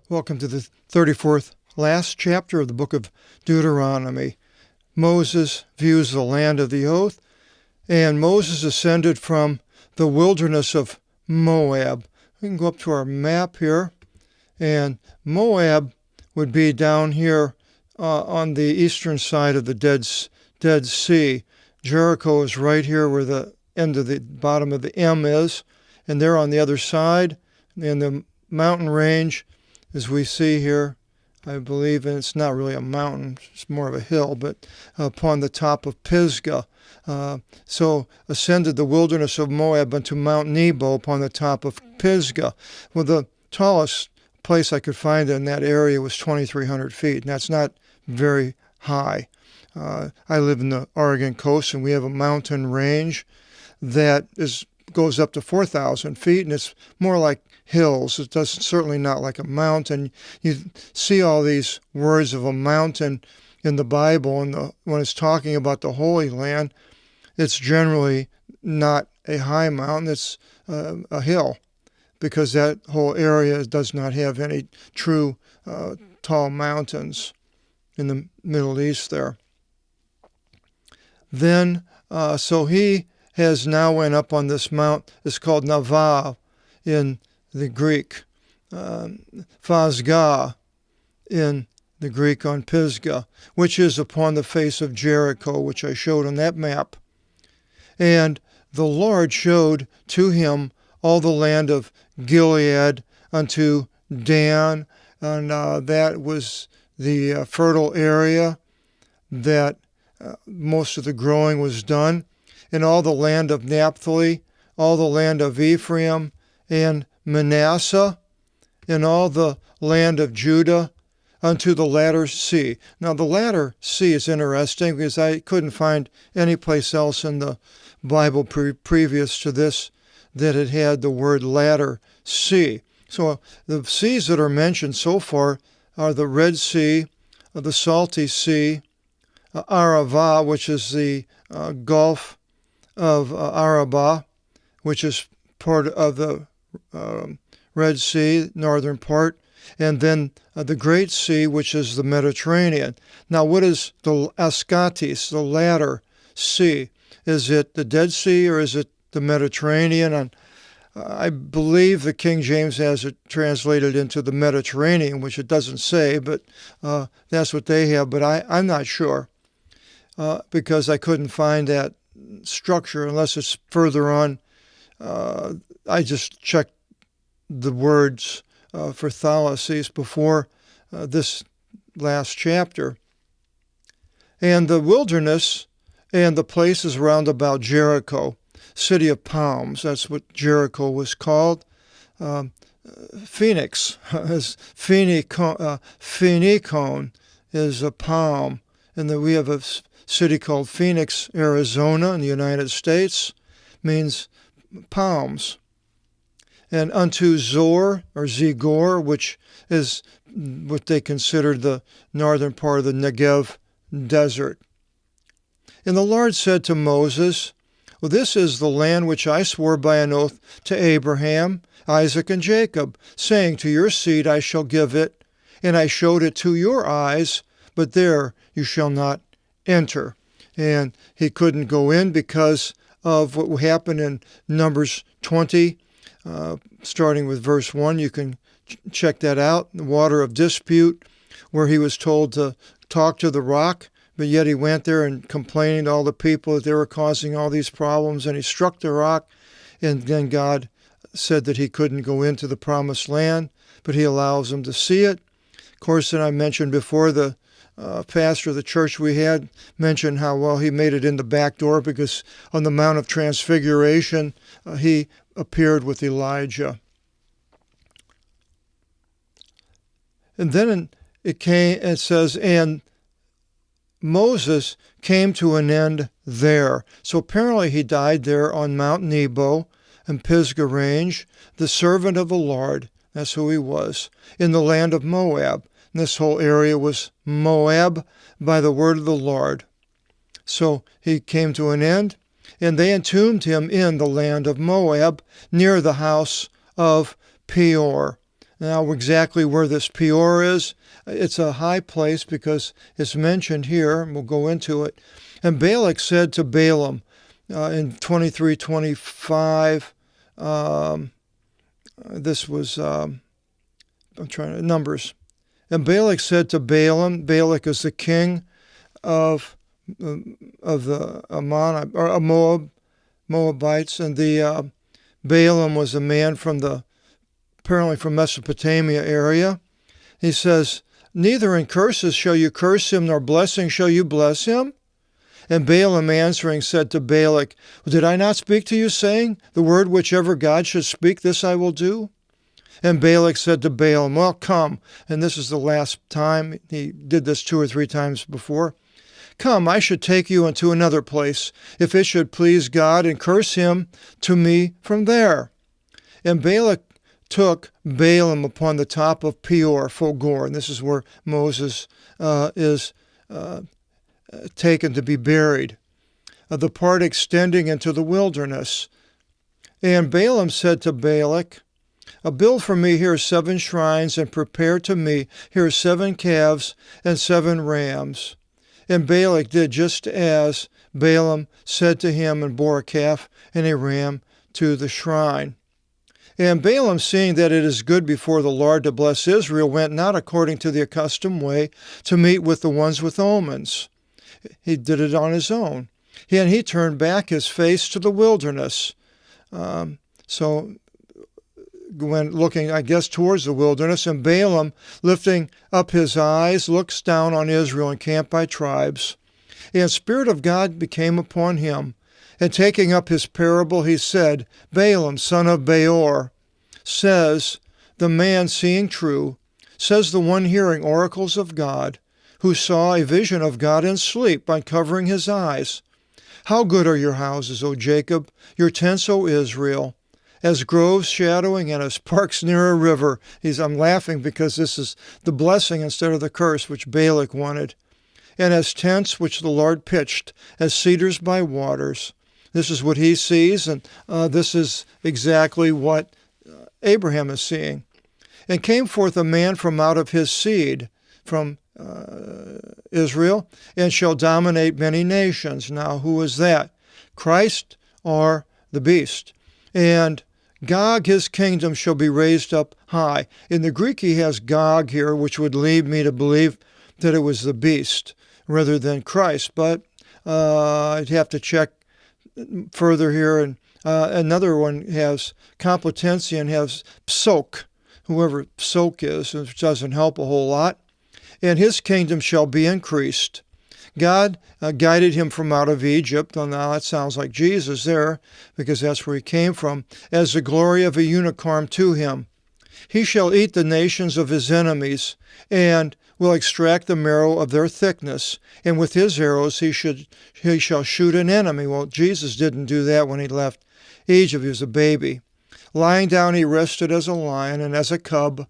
Welcome to the 34th last chapter of the book of Deuteronomy. Moses views the land of the oath, and Moses ascended from the wilderness of Moab. We can go up to our map here, and Moab would be down here on the eastern side of the Dead Sea. Jericho is right here where the end of the bottom of the M is, and they're on the other side, and the mountain range, as we see here, I believe, and it's not really a mountain, it's more of a hill, but upon the top of Pisgah. So ascended the wilderness of Moab unto Mount Nebo upon the top of Pisgah. Well, the tallest place I could find in that area was 2,300 feet, and that's not very high. I live in the Oregon coast, and we have a mountain range that goes up to 4,000 feet, and it's more like hills. It does certainly not like a mountain. You see all these words of a mountain in the Bible, and when it's talking about the Holy Land, it's generally not a high mountain. It's a hill, because that whole area does not have any true tall mountains in the Middle East there. Then, so he has now went up on this mount. It's called Navav in the Greek, Phasgah in the Greek on Pisgah, which is upon the face of Jericho, which I showed on that map. And the Lord showed to him all the land of Gilead unto Dan, and that was the fertile area that most of the growing was done, and all the land of Naphtali, all the land of Ephraim, and Manasseh, and all the land of Judah unto the latter sea. Now the latter sea is interesting because I couldn't find any place else in the Bible previous to this that it had the word latter sea. So the seas that are mentioned so far are the Red Sea, the Salty Sea, Arava, which is the Gulf of Araba, which is part of the Red Sea, northern part, and then the Great Sea, which is the Mediterranean. Now, what is the Ascatis, the latter sea? Is it the Dead Sea or is it the Mediterranean? And I believe the King James has it translated into the Mediterranean, which it doesn't say, but that's what they have. But I'm not sure because I couldn't find that structure unless it's further on. I just checked the words for thalassies before this last chapter. And the wilderness and the places round about Jericho, city of palms, that's what Jericho was called. Phoenix, phoenicon is a palm. And then we have a city called Phoenix, Arizona in the United States, means palms. And unto Zor, or Zigor, which is what they considered the northern part of the Negev desert. And the Lord said to Moses, well, this is the land which I swore by an oath to Abraham, Isaac, and Jacob, saying, to your seed I shall give it, and I showed it to your eyes, but there you shall not enter. And he couldn't go in because of what happened in Numbers 20, starting with verse 1. You can check that out, the water of dispute, where he was told to talk to the rock, but yet he went there and complaining to all the people that they were causing all these problems, and he struck the rock, and then God said that he couldn't go into the promised land, but he allows him to see it. Of course, then I mentioned before, the pastor of the church we had mentioned how, well, he made it in the back door because on the Mount of Transfiguration, he appeared with Elijah. And then it says, and Moses came to an end there. So apparently he died there on Mount Nebo and Pisgah range, the servant of the Lord, that's who he was, in the land of Moab. And this whole area was Moab by the word of the Lord. So he came to an end, and they entombed him in the land of Moab, near the house of Peor. Now, exactly where this Peor is, it's a high place because it's mentioned here, and we'll go into it. And Balak said to Balaam in 23:25, this was, Numbers. And Balak said to Balaam, Balak is the king of the Moabites, and the Balaam was a man apparently from Mesopotamia area. He says, neither in curses shall you curse him, nor blessing shall you bless him. And Balaam answering said to Balak, did I not speak to you, saying, the word whichever God should speak, this I will do? And Balak said to Balaam, well, come. And this is the last time. He did this 2 or 3 times before. Come, I should take you into another place, if it should please God, and curse him to me from there. And Balak took Balaam upon the top of Peor, Fogor, and this is where Moses is taken to be buried, the part extending into the wilderness. And Balaam said to Balak, build for me here 7 shrines, and prepare to me here 7 calves and 7 rams. And Balak did just as Balaam said to him, and bore a calf and a ram to the shrine. And Balaam, seeing that it is good before the Lord to bless Israel, went not according to the accustomed way to meet with the ones with omens. He did it on his own. And he turned back his face to the wilderness. So when looking, I guess, towards the wilderness, and Balaam, lifting up his eyes, looks down on Israel encamped by tribes. And the Spirit of God became upon him. And taking up his parable, he said, Balaam, son of Beor, says the man seeing true, says the one hearing oracles of God, who saw a vision of God in sleep, uncovering his eyes. How good are your houses, O Jacob, your tents, O Israel, as groves shadowing and as parks near a river. I'm laughing because this is the blessing instead of the curse which Balak wanted. And as tents which the Lord pitched, as cedars by waters. This is what he sees, and this is exactly what Abraham is seeing. And came forth a man from out of his seed, from Israel, and shall dominate many nations. Now, who is that? Christ or the beast? And Gog, his kingdom, shall be raised up high. In the Greek, he has Gog here, which would lead me to believe that it was the beast rather than Christ. But I'd have to check further here. And another one has Complutensian, has Psok, whoever Psok is, which doesn't help a whole lot. And his kingdom shall be increased. God guided him from out of Egypt. Well, now that sounds like Jesus there, because that's where he came from, as the glory of a unicorn to him. He shall eat the nations of his enemies, and will extract the marrow of their thickness, and with his arrows he shall shoot an enemy. Well, Jesus didn't do that when he left Egypt. He was a baby. Lying down he rested as a lion, and as a cub.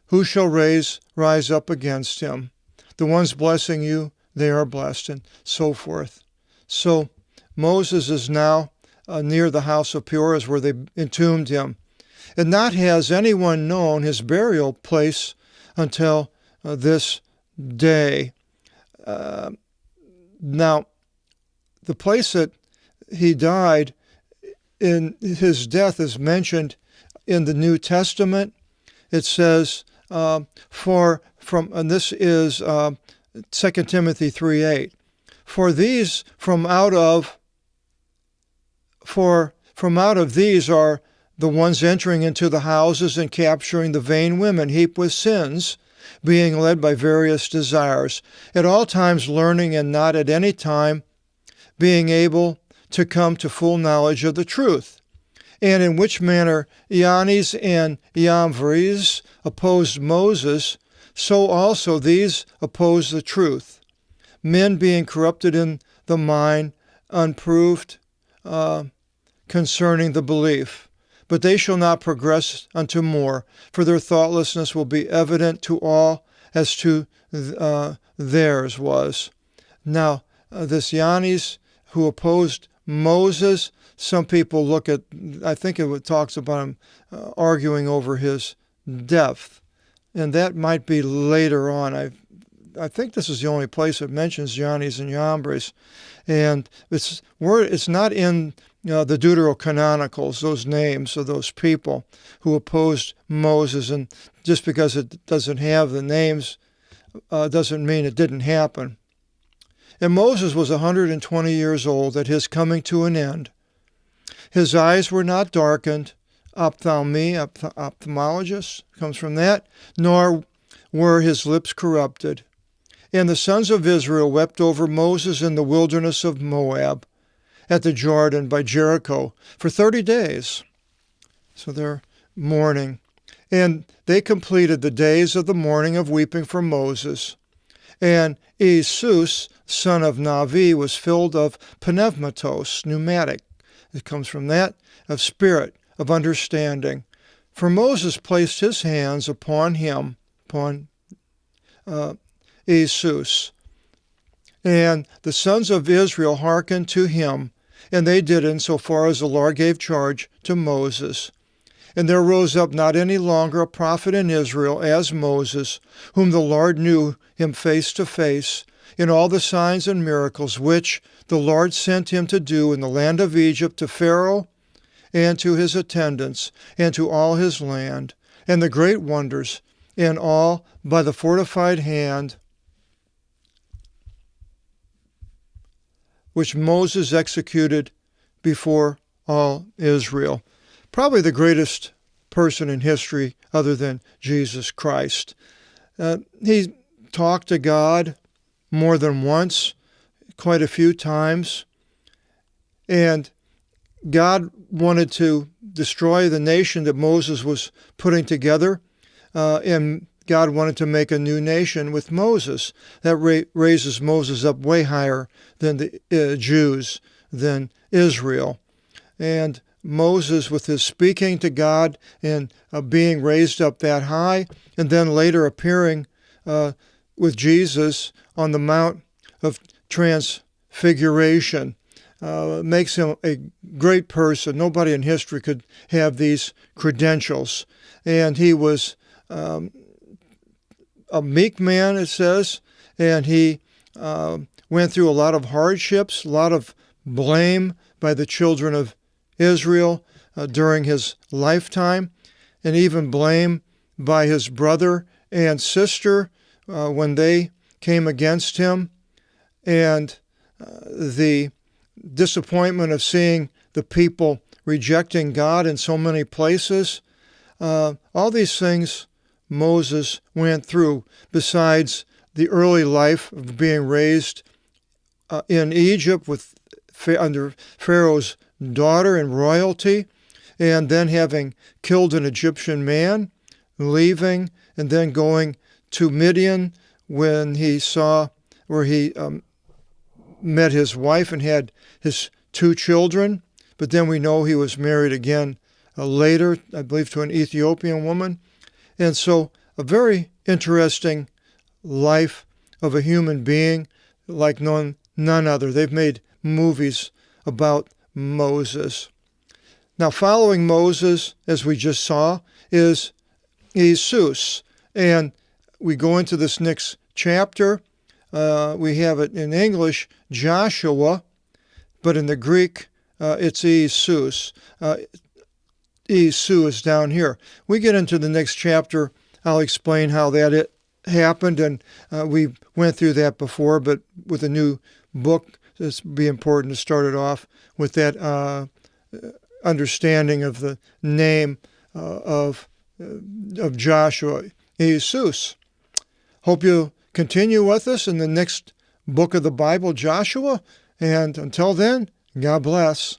Who shall rise up against him? The ones blessing you, they are blessed, and so forth. So Moses is now near the house of Peor, where they entombed him. And not has anyone known his burial place until this day. Now, the place that he died in, his death is mentioned in the New Testament. It says, and this is 2 Timothy 3:8. For from out of these are the ones entering into the houses and capturing the vain women, heaped with sins, being led by various desires, at all times learning, and not at any time being able to come to full knowledge of the truth. And in which manner Ioannes and Iamvres opposed Moses, so also these oppose the truth, men being corrupted in the mind, unproved concerning the belief. But they shall not progress unto more, for their thoughtlessness will be evident to all, as to theirs was. Now, this Ioannes who opposed Moses, some people look at, I think it talks about him arguing over his depth. And that might be later on. I think this is the only place it mentions Yannis and Yambres. And it's not in the Deuterocanonicals, those names of those people who opposed Moses. And just because it doesn't have the names doesn't mean it didn't happen. And Moses was 120 years old at his coming to an end. His eyes were not darkened, ophthalmologist comes from that, nor were his lips corrupted. And the sons of Israel wept over Moses in the wilderness of Moab, at the Jordan by Jericho, for 30 days. So they're mourning. And they completed the days of the mourning of weeping for Moses. And Jesus, son of Navi, was filled of pneumatos, pneumatic. It comes from that, of spirit, of understanding. For Moses placed his hands upon him, upon Jesus. And the sons of Israel hearkened to him, and they did insofar as the Lord gave charge to Moses. And there rose up not any longer a prophet in Israel as Moses, whom the Lord knew him face to face, in all the signs and miracles which the Lord sent him to do in the land of Egypt to Pharaoh and to his attendants and to all his land, and the great wonders, and all by the fortified hand which Moses executed before all Israel. Probably the greatest person in history other than Jesus Christ. He talked to God more than once, quite a few times, and God wanted to destroy the nation that Moses was putting together, and God wanted to make a new nation with Moses. That raises Moses up way higher than the Jews, than Israel. And Moses, with his speaking to God and being raised up that high, and then later appearing with Jesus on the Mount of Transfiguration, makes him a great person. Nobody in history could have these credentials. And he was a meek man, it says, and he went through a lot of hardships, a lot of blame by the children of Israel during his lifetime, and even blame by his brother and sister when they came against him, and the disappointment of seeing the people rejecting God in so many places. All these things Moses went through, besides the early life of being raised in Egypt under Pharaoh's daughter in royalty, and then having killed an Egyptian man, leaving, and then going to Midian when he saw where he met his wife and had his 2 children. But then we know he was married again later, I believe, to an Ethiopian woman. And so a very interesting life of a human being like none other. They've made movies about Moses. Now, following Moses, as we just saw, is Jesus. And we go into this next chapter. We have it in English, Joshua, but in the Greek, it's Jesus. Jesus is down here. We get into the next chapter. I'll explain how that happened, and we went through that before, but with a new book, it's be important to start it off with that understanding of the name of Joshua, Jesus. Hope you'll continue with us in the next book of the Bible, Joshua, and until then, God bless.